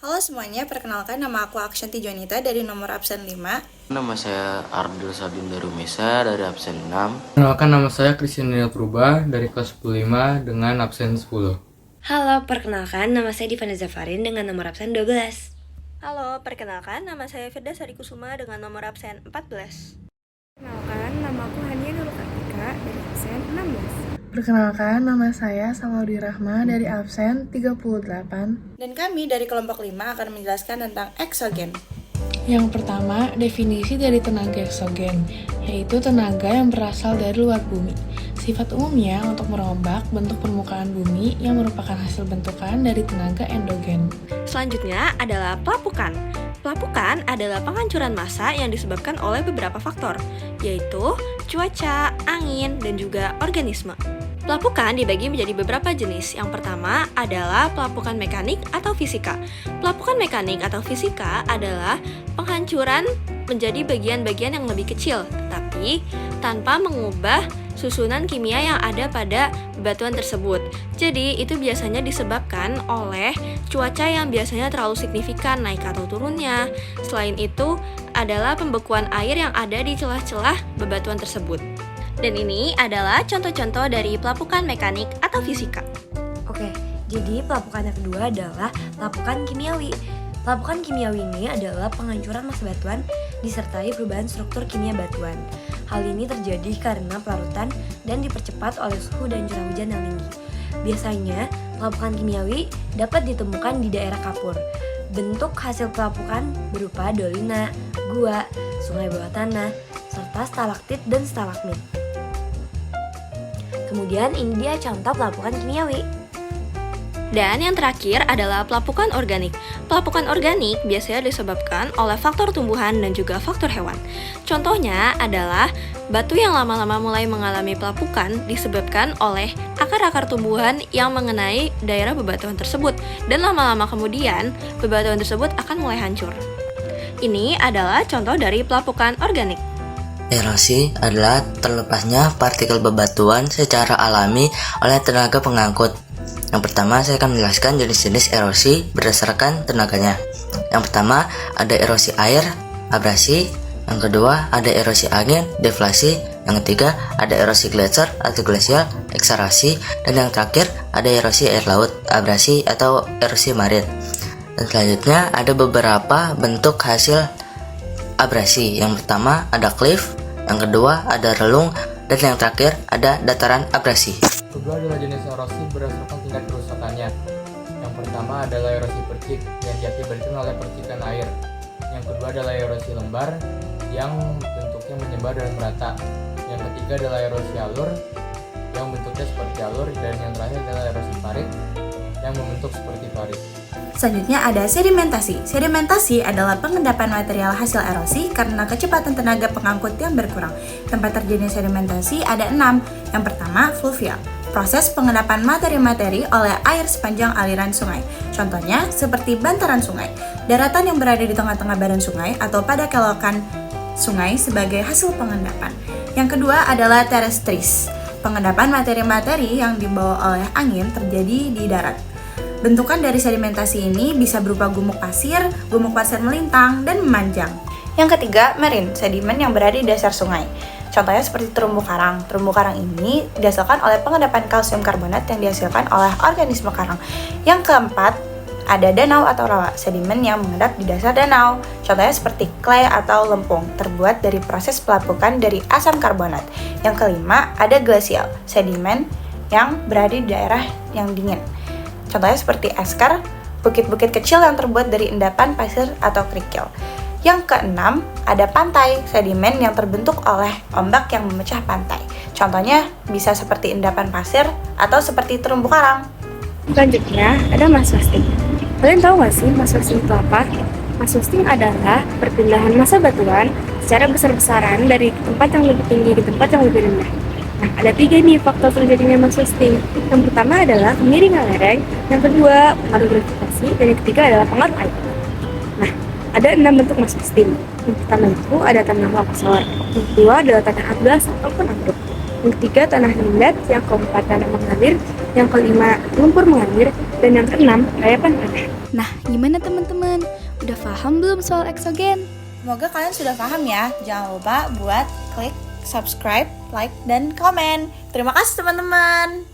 Halo semuanya, perkenalkan nama aku Akshanti Jonita dari nomor absen 5. Nama saya Ardil Sadinda Rumesa dari absen 6. Perkenalkan, nama saya Christian Purba dari kelas 15 dengan absen 10. Halo, perkenalkan nama saya Divana Zafarin dengan nomor absen 12. Halo, perkenalkan nama saya Firda Sarikusuma dengan nomor absen 14. Perkenalkan, nama aku Hania Nurul Kartika dari absen 16. Perkenalkan, nama saya Salaudi Rahma dari absen 38. Dan kami dari kelompok 5 akan menjelaskan tentang eksogen. Yang pertama, definisi dari tenaga eksogen, yaitu tenaga yang berasal dari luar bumi. Sifat umumnya untuk merombak bentuk permukaan bumi yang merupakan hasil bentukan dari tenaga endogen. Selanjutnya adalah pelapukan. Pelapukan adalah penghancuran massa yang disebabkan oleh beberapa faktor, yaitu cuaca, angin, dan juga organisme. Pelapukan dibagi menjadi beberapa jenis. Yang pertama adalah pelapukan mekanik atau fisika. Pelapukan mekanik atau fisika adalah penghancuran menjadi bagian-bagian yang lebih kecil, tapi tanpa mengubah susunan kimia yang ada pada bebatuan tersebut. Jadi, itu biasanya disebabkan oleh cuaca yang biasanya terlalu signifikan naik atau turunnya. Selain itu, adalah pembekuan air yang ada di celah-celah bebatuan tersebut. Dan ini adalah contoh-contoh dari pelapukan mekanik atau fisika. Oke, jadi pelapukan yang kedua adalah pelapukan kimiawi. Pelapukan kimiawi ini adalah penghancuran massa batuan disertai perubahan struktur kimia batuan. Hal ini terjadi karena pelarutan dan dipercepat oleh suhu dan curah hujan yang tinggi. Biasanya, pelapukan kimiawi dapat ditemukan di daerah kapur. Bentuk hasil pelapukan berupa dolina, gua, sungai bawah tanah, serta stalaktit dan stalagmit. Kemudian ini dia contoh pelapukan kimiawi. Dan yang terakhir adalah pelapukan organik. Pelapukan organik biasanya disebabkan oleh faktor tumbuhan dan juga faktor hewan. Contohnya adalah batu yang lama-lama mulai mengalami pelapukan disebabkan oleh akar-akar tumbuhan yang mengenai daerah bebatuan tersebut. Dan lama-lama kemudian, bebatuan tersebut akan mulai hancur. Ini adalah contoh dari pelapukan organik. Erosi adalah terlepasnya partikel bebatuan secara alami oleh tenaga pengangkut. Yang pertama, saya akan menjelaskan jenis-jenis erosi berdasarkan tenaganya. Yang pertama, ada erosi air, abrasi. Yang kedua, ada erosi angin, deflasi. Yang ketiga, ada erosi gletser atau glasial, ekserasi. Dan yang terakhir, ada erosi air laut, abrasi atau erosi marin. Dan selanjutnya, ada beberapa bentuk hasil abrasi. Yang pertama, ada cliff. Yang kedua, ada relung. Dan yang terakhir, ada dataran abrasi. Kedua adalah jenis erosi berdasarkan tingkat kerusakannya. Yang pertama adalah erosi percik yang diakibatkan oleh percikan air. Yang kedua adalah erosi lembar yang bentuknya menyebar dan merata. Yang ketiga adalah erosi alur yang bentuknya seperti alur, dan yang terakhir adalah erosi parit yang membentuk seperti parit. Selanjutnya ada sedimentasi. Sedimentasi adalah pengendapan material hasil erosi karena kecepatan tenaga pengangkut yang berkurang. Tempat terjadinya sedimentasi ada 6. Yang pertama, fluvial. Proses pengendapan materi-materi oleh air sepanjang aliran sungai. Contohnya seperti bantaran sungai, daratan yang berada di tengah-tengah badan sungai atau pada kelokan sungai sebagai hasil pengendapan. Yang kedua adalah terrestris. Pengendapan materi-materi yang dibawa oleh angin terjadi di darat. Bentukan dari sedimentasi ini bisa berupa gumuk pasir melintang, dan memanjang. Yang ketiga, marine, sedimen yang berada di dasar sungai. Contohnya seperti terumbu karang. Terumbu karang ini dihasilkan oleh pengendapan kalsium karbonat yang dihasilkan oleh organisme karang. Yang keempat, ada danau atau rawa, sedimen yang mengendap di dasar danau. Contohnya seperti clay atau lempung, terbuat dari proses pelapukan dari asam karbonat. Yang kelima, ada glasial, sedimen yang berada di daerah yang dingin. Contohnya seperti eskar, bukit-bukit kecil yang terbuat dari endapan pasir atau kerikil. Yang keenam, ada pantai, sedimen yang terbentuk oleh ombak yang memecah pantai. Contohnya bisa seperti endapan pasir atau seperti terumbu karang. Selanjutnya ada mass wasting. Kalian tahu nggak sih mass wasting itu apa? Mass wasting adalah perpindahan massa batuan secara besar-besaran dari tempat yang lebih tinggi ke tempat yang lebih rendah. Nah, ada 3 nih faktor terjadinya mass wasting. Yang pertama adalah kemiringan lereng, yang kedua pengaruh gravitasi, dan yang ketiga adalah pengaruh air. Nah, ada 6 bentuk mass wasting. Yang pertama itu ada tanah longsor, yang kedua adalah tanah amblas ataupun ambruk, yang ketiga tanah liat, yang keempat tanah mengalir, yang kelima lumpur mengalir, dan yang keenam rayapan tanah. Nah, gimana teman-teman? Udah paham belum soal eksogen? Semoga kalian sudah paham ya. Jangan lupa buat klik subscribe, like, dan komen. Terima kasih teman-teman.